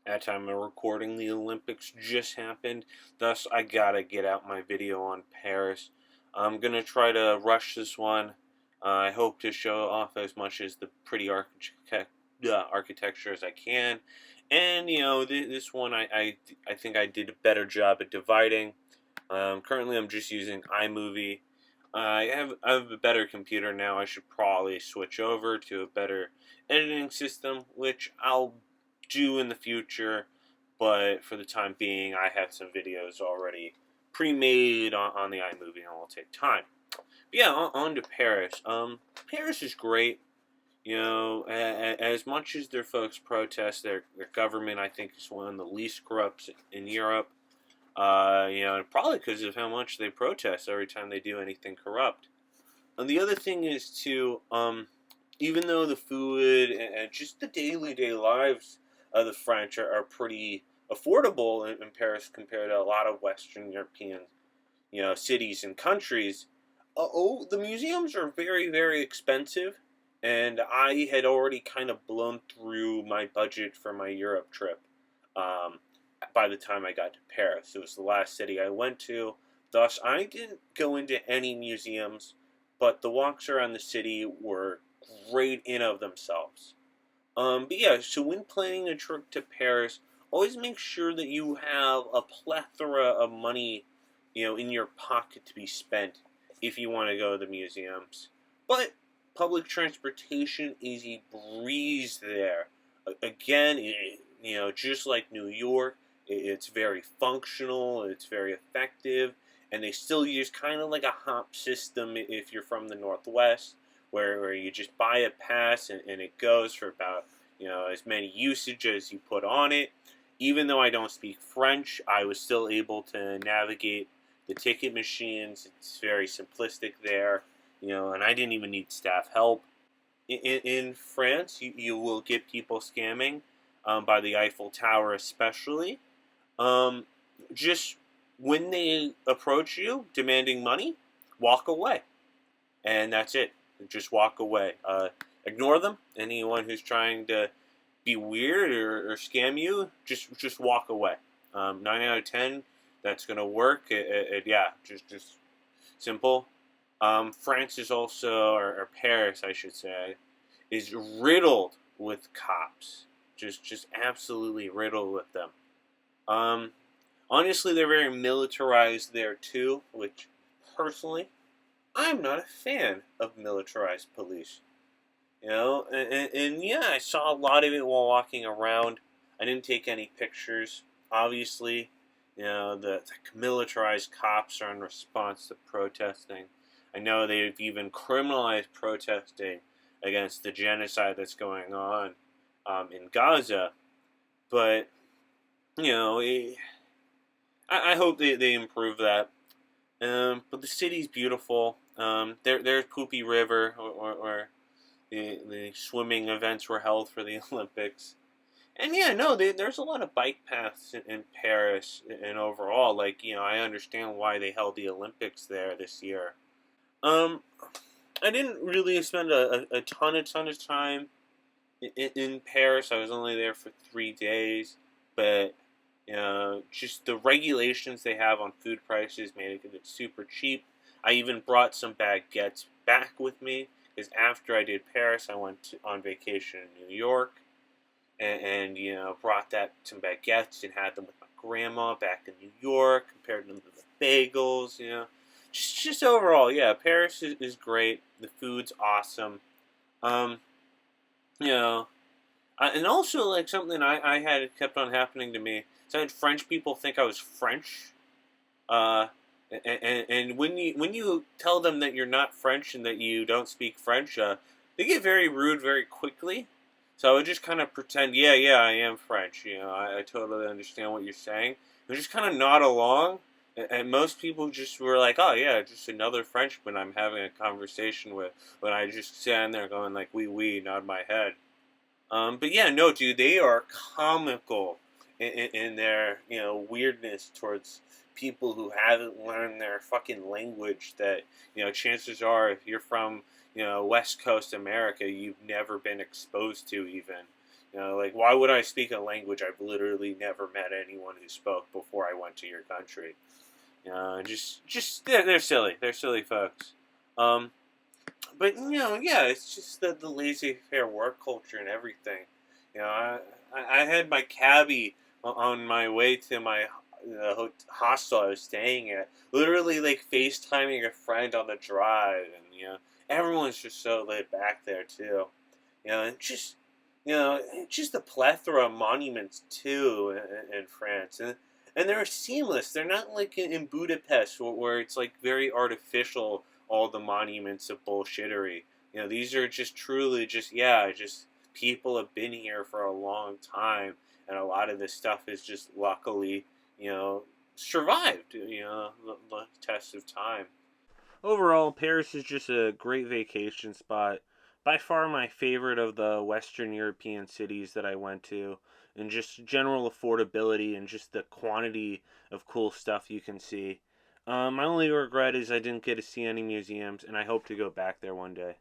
At time of recording, the Olympics just happened, thus I gotta get out my video on Paris. I'm gonna try to rush this one. I hope to show off as much as the pretty architecture as I can, and this one I think I did a better job at dividing. Currently, I'm just using iMovie. I have a better computer now. I should probably switch over to a better editing system, which I'll do in the future. But for the time being, I have some videos already pre-made on the iMovie, and it will take time. But yeah, on to Paris. Paris is great. As much as their folks protest, their government, I think, is one of the least corrupt in Europe. Probably because of how much they protest every time they do anything corrupt. And the other thing is too, even though the food and just the day lives of the French are pretty affordable in Paris compared to a lot of Western European, cities and countries. The museums are very expensive, and I had already kind of blown through my budget for my Europe trip. Um, by the time I got to Paris, it was the last city I went to. Thus, I didn't go into any museums, but the walks around the city were great in of themselves. But yeah, so when planning a trip to Paris, always make sure that you have a plethora of money, in your pocket to be spent if you want to go to the museums. But public transportation is a breeze there. Again, just like New York, it's very functional, it's very effective, and they still use kind of like a hop system if you're from the Northwest, where you just buy a pass and it goes for about as many usage as you put on it. Even though I don't speak French, I was still able to navigate the ticket machines. It's very simplistic there, and I didn't even need staff help. In France, you will get people scamming by the Eiffel Tower, especially. Um, just when they approach you demanding money, walk away, and that's it. Just walk away. Ignore them. Anyone who's trying to be weird or scam you, just walk away. 9 out of 10, that's gonna work. Yeah, just simple. France is also, or Paris, I should say, is riddled with cops. Just absolutely riddled with them. Um, Honestly, they're very militarized there too, which personally, I'm not a fan of militarized police. And yeah, I saw a lot of it while walking around. I didn't take any pictures, obviously. The militarized cops are in response to protesting. I know they've even criminalized protesting against the genocide that's going on in Gaza, but you know, I hope they improve that. But the city's beautiful. There's Poopy River, or the swimming events were held for the Olympics. And yeah, no, there's a lot of bike paths in Paris and overall. Like, I understand why they held the Olympics there this year. Um, I didn't really spend a ton of time in Paris. I was only there for 3 days, but just the regulations they have on food prices made it super cheap. I even brought some baguettes back with me because after I did Paris, I went on vacation in New York and brought that some baguettes and had them with my grandma back in New York. Compared them to the bagels, just overall, yeah, Paris is great. The food's awesome. Um, you know, and also like something I had kept on happening to me. So I had French people think I was French. Uh, and when you tell them that you're not French and that you don't speak French, they get very rude very quickly. So I would just kind of pretend, yeah, I am French. I totally understand what you're saying. And just kind of nod along. And most people just were like, oh, yeah, just another Frenchman I'm having a conversation with. When I just stand there going like, oui, nod my head. But yeah, no, dude, they are comical in their weirdness towards people who haven't learned their fucking language. That chances are, if you're from West Coast America, you've never been exposed to even. You know, like, why would I speak a language I've literally never met anyone who spoke before I went to your country? You know, they're silly. They're silly folks. Um, but yeah, it's just the laissez-faire work culture and everything. You know, I had my cabbie on my way to my hostel I was staying at, literally like FaceTiming a friend on the drive, and everyone's just so laid back there too. And just a plethora of monuments too in France, and they're seamless. They're not like in Budapest where it's like very artificial. All the monuments of bullshittery. These are just truly just people have been here for a long time, and a lot of this stuff is just luckily you know survived the test of time. Overall, Paris is just a great vacation spot. By far my favorite of the Western European cities that I went to, and just general affordability and just the quantity of cool stuff you can see. My only regret is I didn't get to see any museums, and I hope to go back there one day.